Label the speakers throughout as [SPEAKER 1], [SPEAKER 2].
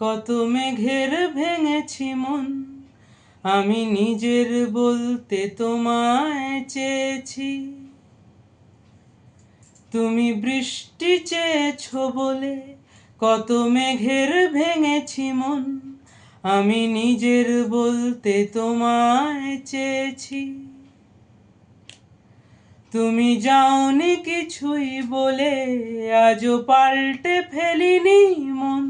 [SPEAKER 1] কত মেঘের ভেঙেছি মন, আমি নিজের বলতে তোমায় চেয়েছি। তুমি বৃষ্টি চেয়েছো বলে কত মেঘের ভেঙেছি মন, আমি নিজের বলতে তোমায় চেয়েছি। তুমি যাওনি কিছুই বলে আজও পাল্টে ফেলিনি মন,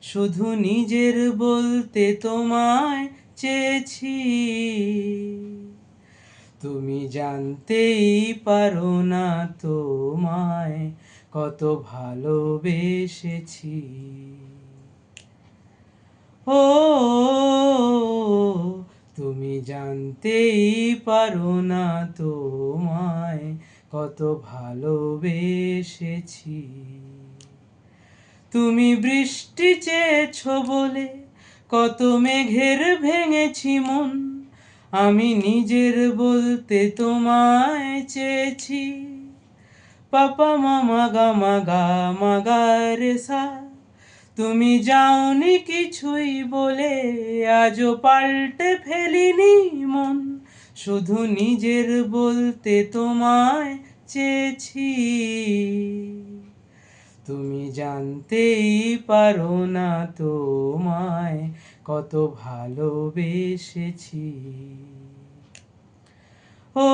[SPEAKER 1] শুধু নিজের বলতে তোমায় চেয়েছি। তুমি জানতেই পারো না তোমায় কত ভালোবেসেছি। ও তুমি জানতেই পারো না তোমায় কত ভালোবেসেছি। তুমি বৃষ্টি চেয়েছো বলে কত মেঘের ভেঙেছি মন, আমি নিজের বলতে তোমায় চেয়েছি। পাপা মামা গামা গা মা গা রে সা, তুমি যাওনি কিছুই বলে আজও পাল্টে ফেলিনি মন, শুধু নিজের বলতে তোমায় চেয়েছি। তুমি জানতেই পারো না তোমায় কত ভালোবেসেছি। ও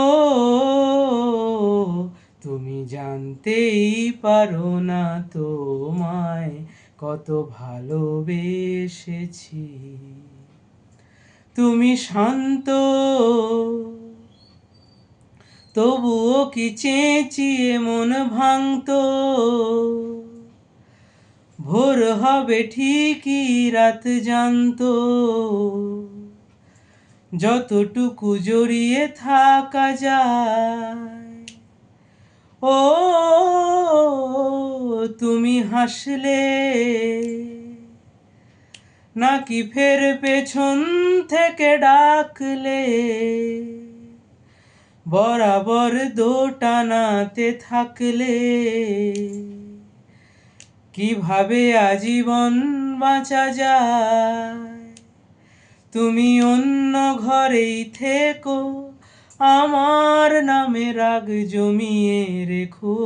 [SPEAKER 1] তুমি জানতেই পারো না তোমায় কত ভালোবেসেছি। তুমি শান্ত তবুও কি চেঁচিয়ে মন ভাঙতো, ভোর হবে ঠিকই রাত জানতো, যতটুকু জড়িয়ে থাকা যায়। ও তুমি হাসলে নাকি ফের পেছন থেকে ডাকলে, বরাবর দোটানাতে থাকলে, কিভাবে আজীবন বাঁচা যায়। তুমি অন্য ঘরেই থেকো, আমার নামে রাগ জমিয়ে রেখো,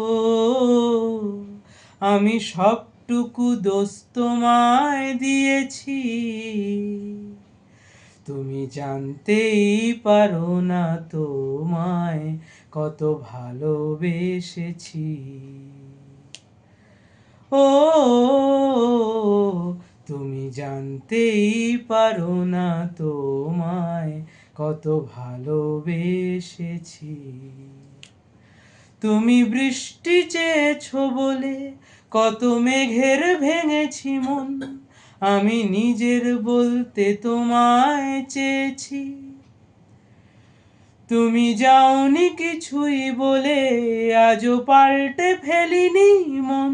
[SPEAKER 1] আমি সবটুকু দোষ তোমায় দিয়েছি। তুমি জানতেই পারো না তোমায় কত ভালোবেসেছি। ও তুমি জানতেই পারো না তোমায় কত ভালোবেসেছি। তুমি বৃষ্টি চেয়েছো বলে কত মেঘের ভেঙেছি মন, আমি নিজের বলতে তোমায় চেয়েছি। তুমি যাওনি কিছুই বলে আজও পাল্টে ফেলিনি মন,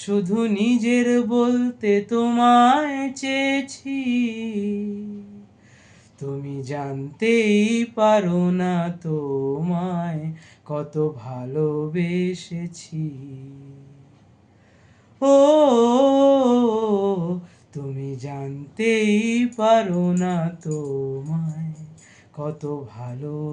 [SPEAKER 1] শুধু নিজের বলতে তোমায় চেয়েছি। তুমি জানতেই পারো না তোমায় কত ভালোবেসেছি। ও তুমি জানতেই পারো না তোমায় কত ভালোবেসেছি।